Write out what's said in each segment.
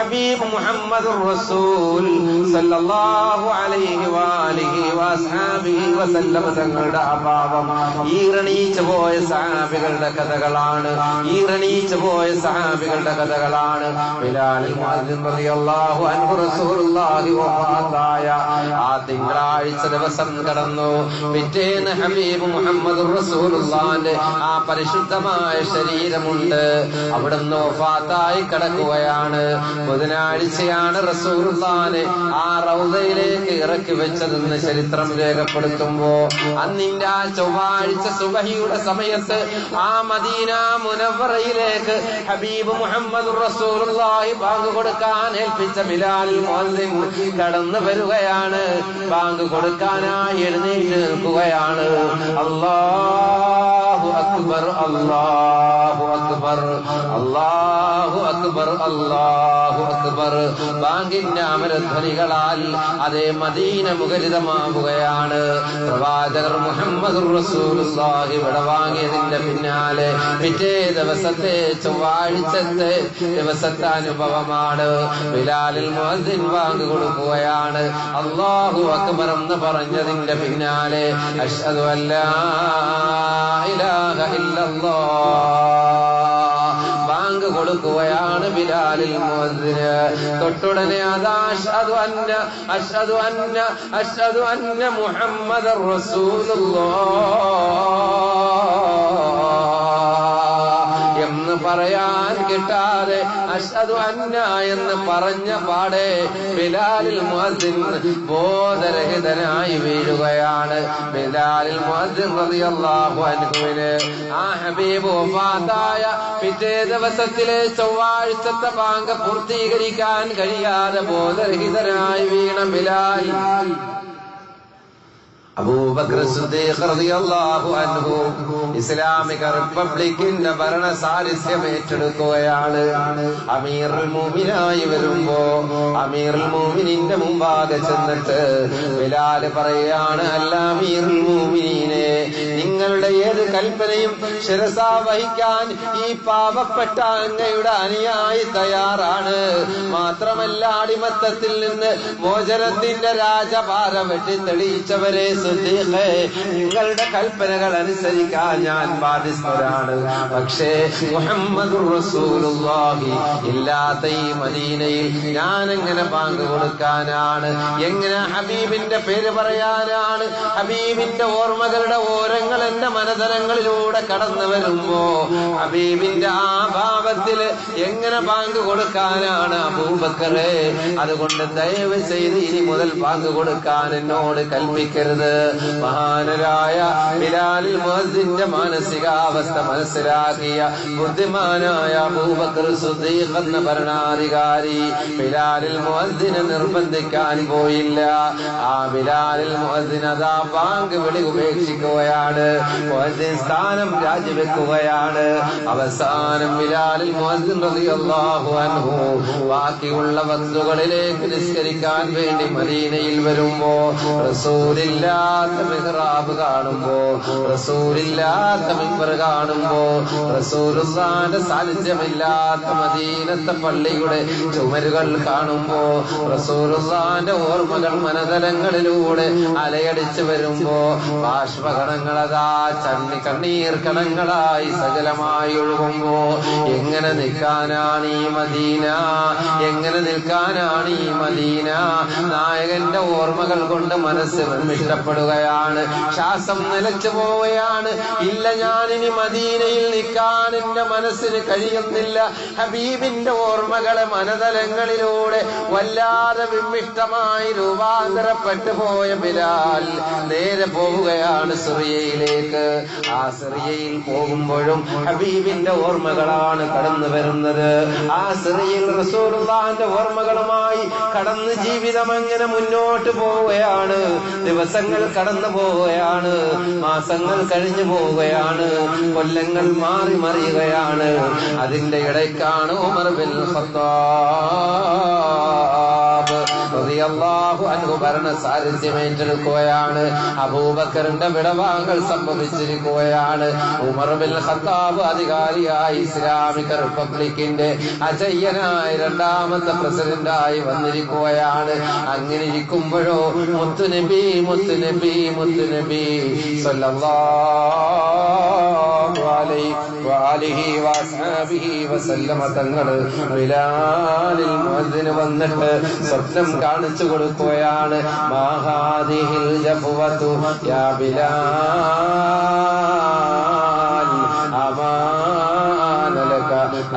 ഹബീബ് മുഹമ്മദുർ റസൂൽ സല്ലല്ലാഹു അലൈഹി വആലിഹി വസഹബിഹി വസല്ലം തങ്ങളുടെ അഭാവം ഈറണീച്ചു പോയ സഹാബികളുടെ കഥകളാണ്. ഈറണീച്ചു പോയ സഹാബികളുടെ കഥകളാണ്. ബിലാൽ മുഅദ്ദിൻ റളിയല്ലാഹു അൻഹു റസൂലുള്ളാഹി വഫാത്തായ ആ തിങ്കളാഴ്ച ദിവസം കടന്നു. പിറ്റേന്ന് ഹബീബ് മുഹമ്മദുർ റസൂലുള്ളാഹിന്റെ ആ പരിശുദ്ധമായ ശരീരമുണ്ട്, അവിടുന്ന് വഫാത്തായി കിടക്കുകയാണ്. ബുധനാഴ്ചയാണ് റസൂലുള്ളാഹിനെ ആ റൗദയിലേക്ക് ഇറക്കി വെച്ചതെന്ന് ചരിത്രം രേഖപ്പെടുത്തുമ്പോ അന്നിന്റെ ആ ചൊവ്വാഴ്ച സുബഹിയുടെ സമയത്ത് ആ മദീന മുനവ്വറയിലേക്ക് ഹബീബ് മുഹമ്മദുർ റസൂലുള്ളാഹി ബാങ്ക് കൊടുക്കാൻ ഏൽപ്പിച്ച ബിലാൽ മുഅദ്ദിൻ കടന്നു വരികയാണ്. ബാങ്ക് കൊടുക്കാനായി എഴുന്നേറ്റ് നിൽക്കുകയാണ്. അല്ലാഹു അക്ബർ, അല്ലാഹു അക്ബർ, അല്ലാഹു അക്ബർ, അല്ലാഹു അക്ബർ. ബാങ്കിന്റെ അമരധ്വനികളാൽ അതേ മദീന മുഖരിതമാവുകയാണ്. പ്രവാചകർ മുഹമ്മദുർ റസൂലുള്ളാഹി വിടവാങ്ങിയതിന്റെ പിന്നാലെ പിറ്റേ ദിവസത്തെ ചൊവ്വാഴ്ചത്തെ ദിവസത്തെ അനുഭവമാണ്. ബിലാലിൽ മുഅദ്ദിൻ ബാങ്ക് കൊടുക്കുകയാണ്. അല്ലാഹു അക്ബർ എന്ന് പറഞ്ഞതിന്റെ പിന്നാലെ അശ്ഹദു അല്ലാ ഇലാഹ ബാങ്ക് കൊടുക്കുകയാണ് ബിലാലിൽ മുഅദ്ദിന്. തൊട്ടുടനെ അതാ അശ്ഹദു അന്ന മുഹമ്മദർ റസൂലുള്ളാഹ് എന്ന് പറയാൻ കിട്ടാതെ അശ്ഹദു അന്ന എന്ന് പറഞ്ഞ പാടെ ബിലാലിൽ മുഅദ്ദിൻ ബോധരഹിതനായി വീഴുകയാണ്. ബിലാലിൽ മുഅദ്ദിൻ റളിയല്ലാഹു അൻഹുവിന് ആ ഹബീബ് വഫാത്തായ പിറ്റേ ദിവസത്തിലെ ചൊവ്വാഴ്ചത്തെ ബാങ്ക് പൂർത്തീകരിക്കാൻ കഴിയാതെ ബോധരഹിതനായി വീണ ബിലാൽ അബൂബക്കർ സിദ്ദീഖ് റളിയല്ലാഹു അൻഹു ഇസ്ലാമിക റിപ്പബ്ലിക്കിന്റെ ഭരണ സാരഥ്യം ഏറ്റെടുക്കുകയാണ്. അമീറുൽ മുഅ്മിനായി വരുമ്പോ അമീറുൽ മുഅ്മിനീന്റെ മുമ്പാകെ ചെന്നിട്ട് ബിലാൽ പറയാണ്, അല്ല അമീറുൽ മുഅ്മിനീനെ, നിങ്ങളുടെ ഏത് കൽപ്പനയും ശിരസാ വഹിക്കാൻ ഈ പാവപ്പെട്ട അങ്ങയുടെ അനുയായി തയ്യാറാണ്. മാത്രമല്ല അടിമത്തത്തിൽ നിന്ന് മോചനത്തിന്റെ രാജപാര വെട്ടി തെളിയിച്ചവരെ സിദ്ദീഖേ, നിങ്ങളുടെ കൽപ്പനകൾ അനുസരിക്കാൻ ഞാൻ ബാധ്യസ്ഥരാണ്. പക്ഷേ മുഹമ്മദുർ റസൂലുള്ളാഹി ഇല്ലാത്ത ഈ മദീനയിൽ ഞാൻ എങ്ങനെ ബാങ്ക് കൊടുക്കാനാണ്? എങ്ങനെ ഹബീബിന്റെ പേര് പറയാനാണ്? ഹബീബിന്റെ ഓർമ്മകളുടെ ഓരങ്ങൾ എന്റെ മനതലങ്ങളിലൂടെ കടന്നു വരുമ്പോ ഹബീബിന്റെ ആ ഭാവത്തില് എങ്ങനെ ബാങ്ക് കൊടുക്കാനാണ് അബൂബക്കറെ? അതുകൊണ്ട് ദയവ് ചെയ്ത് ഇനി മുതൽ ബാങ്ക് കൊടുക്കാൻ എന്നോട് കൽപ്പിക്കരുത്. മഹാനരായ ബിലാലിൽ മുഅദ്ദിന്റെ മാനസികാവസ്ഥ മനസ്സിലാക്കിയ ബുദ്ധിമാനായ അബൂബക്കർ സിദ്ദീഖ് എന്ന ഭരണാധികാരി ബിലാലിൽ മുഅദ്ദിനെ നിർബന്ധിക്കാൻ പോയില്ല. ആ ബിലാലിൽ മുഅദ്ദിൻ അതാ ബാങ്ക് വിളി ഉപേക്ഷിക്കുകയാണ്. മുഅദ്ദിൻ സ്ഥാനം രാജിവെക്കുകയാണ്. അവസാനം ബിലാലിൽ മുഅദ്ദിൻ റളിയല്ലാഹു അൻഹു ബാക്കിയുള്ള വസ്തുക്കളിലേക്ക് നിസ്കരിക്കാൻ വേണ്ടി മദീനയിൽ വരുമ്പോ റസൂലില്ലാത്ത മിഹ്റാബ് കാണുമ്പോ, റസൂലില്ലാത്ത മിമ്പർ കാണുമ്പോ, റസൂലുള്ളാഹിന്റെ സാന്നിധ്യമില്ലാത്ത മദീനത്തെ പള്ളിയുടെ ചുമരുകൾ കാണുമ്പോ, റസൂലുള്ളാഹിന്റെ ഓർമ്മകൾ മനതലങ്ങളിലൂടെ അലയടിച്ചു വരുമ്പോ ബാഷ്പകണങ്ങളതാ കണ്ണീർ കണങ്ങളായി സകലമായി ഒഴുകുമ്പോ എങ്ങനെ നിൽക്കാനാണ് ഈ മദീന? എങ്ങനെ നിൽക്കാനാണ് ഈ മദീന? നായകന്റെ ഓർമ്മകൾ കൊണ്ട് മനസ്സ് ഇഷ്ടപ്പെടുകയാണ്. ശ്വാസം നിലച്ചു പോവുകയാണ്. ഇല്ല, ഞാനിനി മദീനയിൽ നിൽക്കാൻ എന്റെ മനസ്സിന് കഴിയുന്നില്ല. ഹബീബിന്റെ ഓർമ്മകളെ മനതലങ്ങളിലൂടെ വല്ലാതെ വിമ്മിഷ്ടമായി രൂപാന്തരപ്പെട്ടു പോയ ബിലാൽ നേരെ പോവുകയാണ് സിറിയയിലേക്ക്. ആ സിറിയയിൽ പോകുമ്പോഴും ഹബീബിന്റെ ഓർമ്മകളാണ് കടന്നു വരുന്നത്. ആ സിറിയയിൽ റസൂലുള്ളാഹിന്റെ ഓർമ്മകളുമായി കടന്ന് ജീവിതം അങ്ങനെ മുന്നോട്ട് പോവുകയാണ്. ദിവസങ്ങൾ കടന്നു പോവുകയാണ്. മാസങ്ങൾ കഴിഞ്ഞു പോവുകയാണ്. കൊല്ലങ്ങൾ മാറി മറിയുകയാണ്. അതിന്റെ ഇടയ്ക്കാണ് ഉമർ ബിൻ ഖത്താബ് റളിയല്ലാഹു അൻഹു ഭരണ സാരഥ്യം ഏറ്റെടുക്കുകയാണ്. അബൂബക്കറിന്റെ വിടവാങ്ങൽ സംഭവിച്ചിരിക്കുകയാണ്. ഉമർ ബിൻ ഖത്താബ് അധികാരിയായി ഇസ്ലാമിക് റിപ്പബ്ലിക്കിന്റെ അജയ്യനായ രണ്ടാമത്തെ പ്രസിഡന്റായി വന്നിരിക്കുകയാണ്. അങ്ങനെ ഇരിക്കുമ്പോഴോ മുത്തുനബി സല്ലല്ലാഹു അലൈഹി വസല്ലം വസല്ലമ തങ്ങള് ബിലാലിൽ മുഅദ്ദിന് വന്നിട്ട് സ്വപ്നം കാണിച്ചു കൊടുക്കുകയാണ്. മാഹാദിഹിൽ ജഫ്വതു യാ ബിലാൽ അമാനലക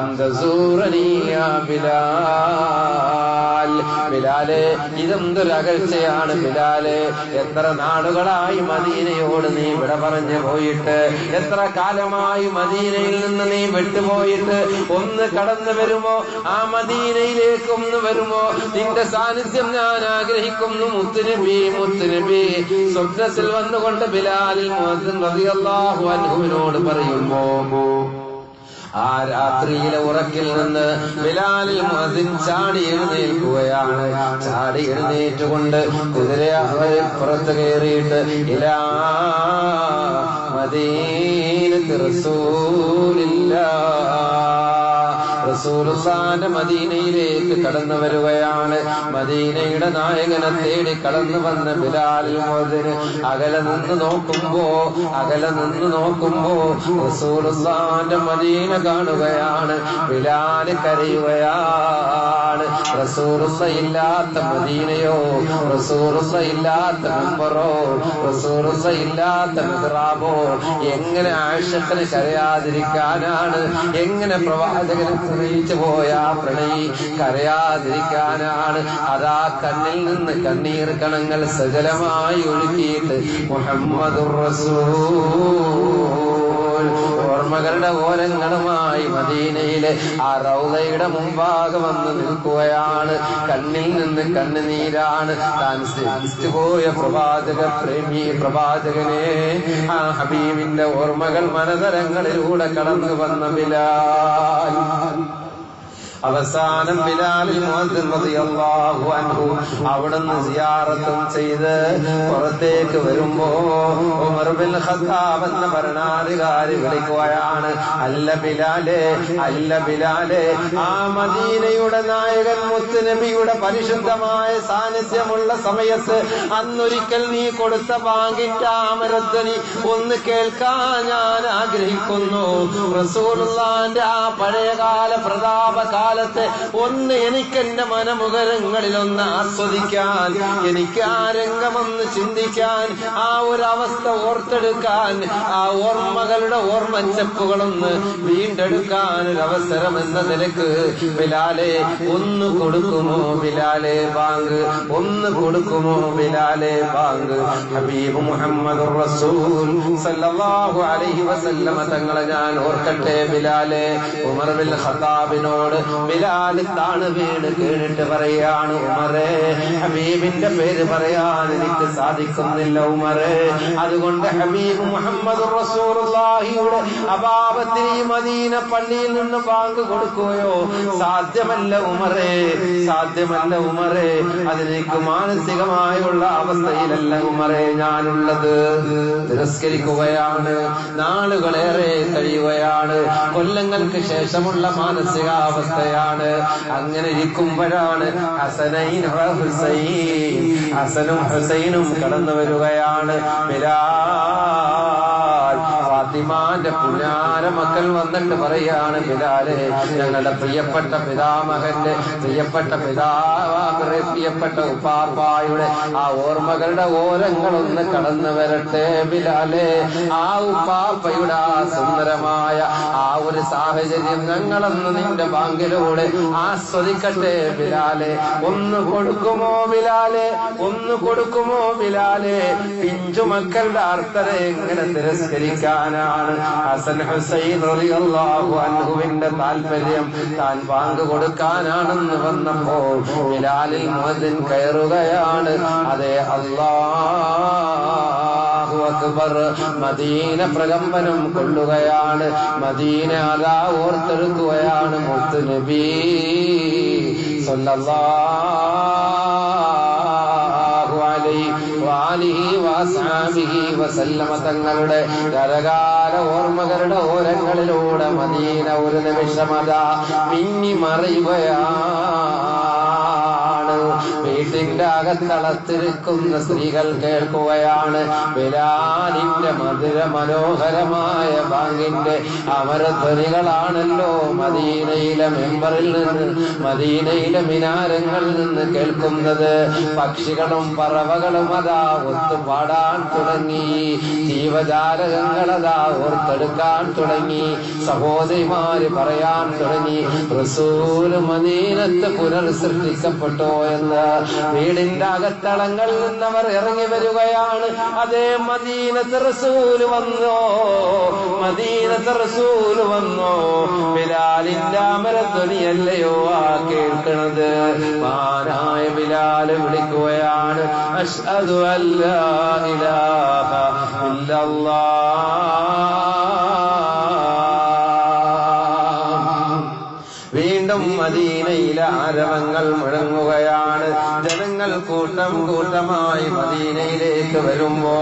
അൻ തസൂറനി യാ ബിലാൽ. ബിലാലെ, ഇതെന്തൊരു അകൽച്ചയാണ് ബിലാലെ. എത്ര നാടുകളായി മദീനയോട് നീ വിട പറഞ്ഞു പോയിട്ട്, എത്ര കാലമായി മദീനയിൽ നിന്ന് നീ വിട്ടുപോയിട്ട്, ഒന്ന് കടന്നു വരുമോ? ആ മദീനയിലേക്ക് ഒന്ന് വരുമോ? നിന്റെ സാന്നിധ്യം ഞാൻ ആഗ്രഹിക്കുന്നു മുത്തുനബി. സ്വപ്നത്തിൽ വന്നുകൊണ്ട് ബിലാലിൽ മുഅദ്ദിൻ റളിയല്ലാഹു അൻഹുവിനോട് പറയുമ്പോ ആ രാത്രിയിലെ ഉറക്കിൽ നിന്ന് ബിലാലിൽ മുഅദ്ദിൻ ചാടി എഴുന്നേൽക്കുകയാണ്. ചാടി എഴുന്നേറ്റുകൊണ്ട് കുതിര പുറത്ത് കയറിയിട്ട് ഇലാ മദീനത്തി റസൂലുള്ളാഹിന്റെ മദീനയിലേക്ക് കടന്നു വരികയാണ്. മദീനയുടെ നായകനെ തേടി കടന്നു വന്ന ബിലാലിൽ മുഅദ്ദിന് അകലെ നിന്ന് നോക്കുമ്പോ റസൂലുള്ളാഹിന്റെ മദീന കാണുകയാണ്. ബിലാല് കരയുകയാണ്. റസൂലുള്ള ഇല്ലാത്ത മദീനയോ, റസൂലുള്ള ഇല്ലാത്ത മിമ്പറോ, റസൂലുള്ള ഇല്ലാത്ത മിഹ്റാബോ, എങ്ങനെ ആയിഷത്തിന് കരയാതിരിക്കാനാണ്? എങ്ങനെ പ്രവാചകന് പ്രണയിച്ചു പോയ പ്രണയി കരയാതിരിക്കാനാണ്? അതാ കണ്ണിൽ നിന്ന് കണ്ണീർ കണങ്ങൾ സജലമായി ഒഴുക്കിയിട്ട് മുഹമ്മദുർ റസൂൽ ഓർമ്മകളുടെ ഓരങ്ങളുമായി മദീനയിലെ ആ റൗളയുടെ മുമ്പാകെ വന്ന് നിൽക്കുകയാണ്. കണ്ണിൽ നിന്ന് കണ്ണുനീരാണ്. താൻ സ്നേഹിച്ചു പോയ പ്രവാചകനെ ആ ഹബീബിന്റെ ഓർമ്മകൾ മനതരങ്ങളിലൂടെ കടന്നു വന്ന ബിലാൽ. അവസാനം ബിലാലിൽ മുഅദ്ദിൻ റളിയല്ലാഹു അൻഹു അവിടുന്ന് സിയാറത്തും ചെയ്ത് പുറത്തേക്ക് വരുമ്പോ ഉമർ ബിൻ ഖത്താബ് എന്ന ഭരണാധികാരി വിളിക്കുകയാണ്. അല്ല ബിലാലെ, ആ മദീനയുടെ നായകൻ മുത്തുനബിയുടെ പരിശുദ്ധമായ സാന്നിധ്യമുള്ള സമയത്ത് അന്നൊരിക്കൽ നീ കൊടുത്ത ബാങ്കിന്റെ ആമരധ്വനി ഒന്ന് കേൾക്കാൻ ഞാൻ ആഗ്രഹിക്കുന്നു. റസൂലുള്ളാഹിന്റെ ആ പഴയകാല പ്രതാപകാലത്തെ ഒന്ന് എനിക്ക് എന്റെ മനമുഖരങ്ങളിലൊന്ന് ആസ്വദിക്കാൻ, എനിക്ക് ആ രംഗമൊന്ന് ചിന്തിക്കാൻ, ആ ഒരു അവസ്ഥ ഓർത്തെടുക്കാൻ, ആ ഓർമ്മകളുടെ ഓർമ്മച്ചപ്പുകളൊന്ന് വീണ്ടെടുക്കാൻ ഒരു അവസരം എന്ന നിലക്ക് ബിലാലെ ഒന്ന് കൊടുക്കുമോ ബിലാലെ ബാങ്ക്? ഒന്ന് കൊടുക്കുമോ ബിലാലെ ബാങ്ക്? ഹബീബ് മുഹമ്മദുർ റസൂൽ സല്ലല്ലാഹു അലൈഹി വസല്ലമ തങ്ങളെ ഞാൻ ഓർക്കട്ടെ ബിലാലെ. ഉമർ ബിൻ ഖത്താബിനോട് ബിലാൽ താണ് വീണ് കേണിട്ട് പറയാണ്, ഉമറേ, ഹബീബിന്റെ പേര് പറയാൻ എനിക്ക് സാധിക്കുന്നില്ല ഉമറേ. അതുകൊണ്ട് ഹബീബ് മുഹമ്മദുർ റസൂലുള്ളാഹിയുടെ അഭാവത്തിൽ ഈ മദീന പള്ളിയിൽ നിന്ന് ബാങ്ക് കൊടുക്കുകയോ സാധ്യമല്ല ഉമറേ. അതിലേക്ക് മാനസികമായുള്ള അവസ്ഥയിലല്ല ഉമറേ ഞാനുള്ളത്. തിരസ്കരിക്കുകയാണ്. നാളുകളേറെ കഴിയുകയാണ്. കൊല്ലങ്ങൾക്ക് ശേഷമുള്ള മാനസികാവസ്ഥയാണ്. അങ്ങനെ ഇരിക്കുമ്പോഴാണ് ഹസനും ഹുസൈനും കടന്നു വരികയാണ്. ബിലാൽ ഫാത്തിമാന്റെ പുന്നാര മക്കൾ വന്നിട്ട് പറയാണ്, ബിലാലെ, ഞങ്ങളുടെ പ്രിയപ്പെട്ട പിതാമഹന്റെ പ്രിയപ്പെട്ട ഉപ്പാപ്പായുടെ ആ ഓർമ്മകളുടെ ഓരങ്ങളൊന്ന് കടന്നു വരട്ടെ ബിലാലെ. ആ ഉപ്പാപ്പയുടെ ആ സുന്ദരമായ ആ ഒരു സാഹചര്യം ഞങ്ങളൊന്ന് നിന്റെ ബാങ്കിലൂടെ ആസ്വദിക്കട്ടെ ബിലാലെ. ഒന്ന് കൊടുക്കുമോ ബിലാലെ? പിഞ്ചു മക്കളുടെ അർത്ഥരെ എങ്ങനെ തിരസ്കരിക്കാനാണ്? ഹസൻ ഹുസൈൻ റളിയല്ലാഹു അൻഹുവിന്റെ താല്പര്യം താൻ ബാങ്ക് കൊടുക്കാനാണെന്ന് വന്നപ്പോ ബിലാലിൽ മുഅദ്ദിൻ കയറുകയാണ്. അതെ, അല്ലാഹു അക്ബർ. മദീന പ്രകമ്പനം കൊള്ളുകയാണ്. മദീന അതാ ഓർത്തെടുക്കുകയാണ് മുത്തുനബി സല്ലല്ലാഹു വഅസ്ഹാബിഹി വസല്ലമ തങ്ങളുടെ കരകാല ഓർമ്മകളുടെ ഓരങ്ങളിലൂടെ മദീന ഒരു നിമിഷമതാ മിന്നി മറയുകയാണ്. വീട്ടിന്റെ അകത്തളത്തിരിക്കുന്ന സ്ത്രീകൾ കേൾക്കുകയാണ് ബിലാലിന്റെ മധുര മനോഹരമായ ബാങ്കിന്റെ അമരധ്വനികളാണല്ലോ മദീനയിലെ മെമ്പറിൽ നിന്ന്, മദീനയിലെ മിനാരങ്ങളിൽ നിന്ന് കേൾക്കുന്നത്. പക്ഷികളും പറവകളും അതാ ഒത്തുപാടാൻ തുടങ്ങി, ജീവജാലകങ്ങളതാ ഓർത്തെടുക്കാൻ തുടങ്ങി, സഹോദരിമാര് പറയാൻ തുടങ്ങി റസൂൽ മദീനത്ത് പുനർസൃഷ്ടിക്കപ്പെട്ടോ എന്ന്. വീടിന്റെ അകത്തളങ്ങളിൽ നിന്നവർ ഇറങ്ങി വരികയാണ്. അതേ മദീനത്ത് റസൂൽ വന്നോ, മദീനത്ത് റസൂൽ വന്നോ. ബിലാലിന്റെ അമരധ്വനിയല്ലയോ ആ കേൾക്കണത്. മഹാനായ ബിലാൽ വിളിക്കുകയാണ് അശ്ഹദു അല്ലാ ഇലാഹ ഇല്ലല്ലാഹ്. വീണ്ടും മദീനയിലെ ആരവങ്ങൾ മുഴങ്ങുകയാണ്. ജനങ്ങൾ കൂട്ടം കൂട്ടമായി മദീനയിലേക്ക് വരുമ്പോ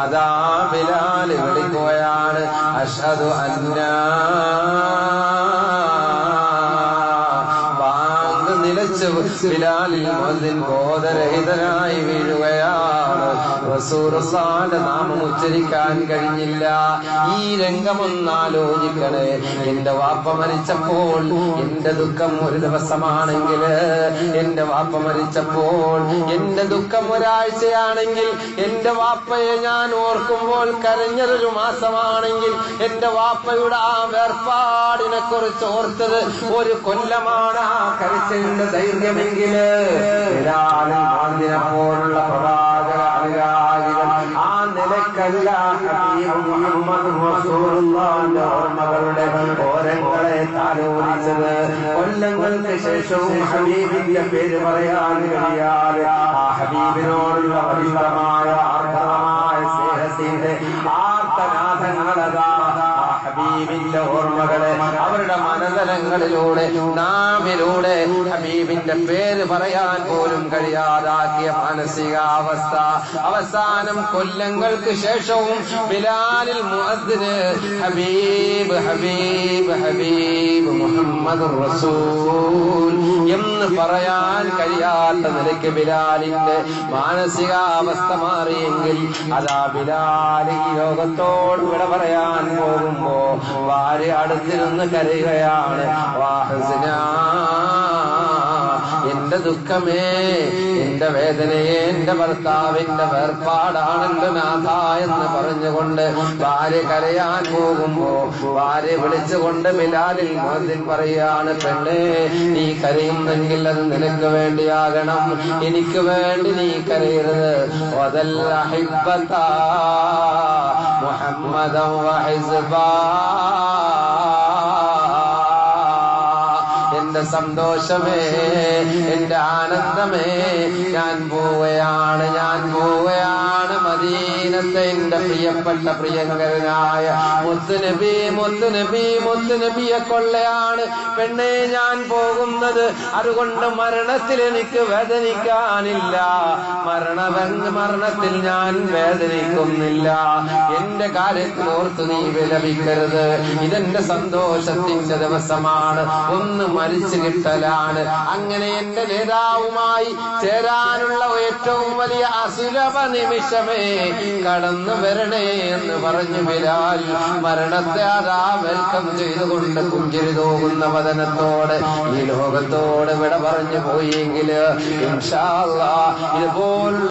അതാ ബിലാൽ വിളിക്കുകയാണ് അശ്ഹദു അന്നാ. ബാങ്ക് നിലച്ച് ബിലാലിൽ മുഅദ്ദിൻ ബോധരഹിതനായി വീഴുകയാണ്. റസൂലുള്ളാഹിന്റെ നാമം ഉച്ചരിക്കാൻ കഴിഞ്ഞില്ല. ഈ രംഗമൊന്നാലോചിക്കണേ. എന്റെ വാപ്പ മരിച്ചപ്പോൾ എന്റെ ദുഃഖം ഒരു ദിവസമാണെങ്കിൽ, എന്റെ വാപ്പ മരിച്ചപ്പോൾ എന്റെ ദുഃഖം ഒരാഴ്ചയാണെങ്കിൽ, എന്റെ വാപ്പയെ ഞാൻ ഓർക്കുമ്പോൾ കരഞ്ഞതൊരു മാസമാണെങ്കിൽ, എന്റെ വാപ്പയുടെ ആ വേർപാടിനെ കുറിച്ച് ഓർത്തത് ഒരു കൊല്ലമാണ് ആ കരച്ചിലിന്റെ ദൈർഘ്യമെങ്കിൽ, പോലുള്ള പ്രവാചക അനുരാഗികൾ ആ നിലക്കല്ല ഹബീബ് മുഹമ്മദ് റസൂലുള്ളാഹിന്റെ ഓർമ്മകളുടെ ഓരങ്ങളെ താലോലിച്ചത്. കൊല്ലങ്ങൾക്ക് ശേഷവും ഹബീബിന്റെ പേര് പറയാൻ കഴിയാതെ ആ ഹബീബിനോടുള്ള പവിത്രമായ ആർദ്രമായ സ്നേഹത്തിന്റെ ആർത്തനാഥങ്ങളതാ ഹബീബിന്റെ ഓർമ്മകളെ അവരുടെ മനതലങ്ങളിലൂടെ നാമിലൂടെ ഹബീബിന്റെ പേര് പറയാൻ പോലും കഴിയാതാക്കിയ മാനസികാവസ്ഥ. അവസാനം കൊല്ലങ്ങൾക്ക് ശേഷവും ബിലാലിൽ മുഅദ്ദിന് ഹബീബ് ഹബീബ് ഹബീബ് മുഹമ്മദ് റസൂൽ എന്ന് പറയാൻ കഴിയാത്ത നിലയ്ക്ക് ബിലാലിന്റെ മാനസികാവസ്ഥ മാറിയെങ്കിൽ അതാ ബിലാൽ ഈ ലോകത്തോട് വിട പറയാൻ പോകുമ്പോ ഭാര്യ അടുത്തിരുന്ന് കരയുകയാണ്. വാഹസിനാ, എന്റെ ദുഃഖമേ, എന്റെ വേദനയെ, എന്റെ ഭർത്താവിന്റെ വേർപാടാണെന്റെ നാഥ എന്ന് പറഞ്ഞുകൊണ്ട് ഭാര്യ കരയാൻ പോകുമ്പോ ഭാര്യ വിളിച്ചുകൊണ്ട് ബിലാലിൽ മുഅദ്ദിൻ പറയാണ് പെണ്ണേ, നീ കരയുന്നെങ്കിൽ അത് നിനക്ക് വേണ്ടിയാകണം, എനിക്ക് വേണ്ടി നീ കരയരുത്. വദല്ല ഹിബ്ബതാ മുഹമ്മദൻ വഹിസ്ബാ. എന്റെ സന്തോഷമേ, എന്റെ ആനന്ദമേ, ഞാൻ പോവുകയാണ്, ഞാൻ പോവുകയാണ് മദീനത്തെ എന്റെ പ്രിയപ്പെട്ട പ്രിയങ്കരനായ മുത്തുനബി, മുത്തുനബി, മുത്തുനബിയെ കൊള്ളയാണ് പെണ്ണെ ഞാൻ പോകുന്നത്. അതുകൊണ്ട് മരണത്തിൽ എനിക്ക് വേദനിക്കാനില്ല, മരണത്തിൽ ഞാൻ വേദനിക്കുന്നില്ല. എന്റെ കാര്യത്തിൽ ഓർത്ത് നീ വിലപിക്കരുത്. ഇതെന്റെ സന്തോഷത്തിന്റെ ദിവസമാണ്, ഒന്ന് മരിച്ചു കിട്ടലാണ്. അങ്ങനെ എന്റെ നേതാവുമായി ചേരാനുള്ള ഏറ്റവും വലിയ അസുലഭ നിമിഷമേ കടന്നു വരണേ എന്ന് പറഞ്ഞു ബിലാൽ മരണത്തെ അതാ വെൽക്കം ചെയ്തുകൊണ്ട് പുഞ്ചിരി തോകുന്ന വദനത്തോടെ ഈ ലോകത്തോട് വിട പറഞ്ഞു പോയെങ്കിൽ ഇൻഷാ അല്ലാഹ് ഇതുപോലുള്ള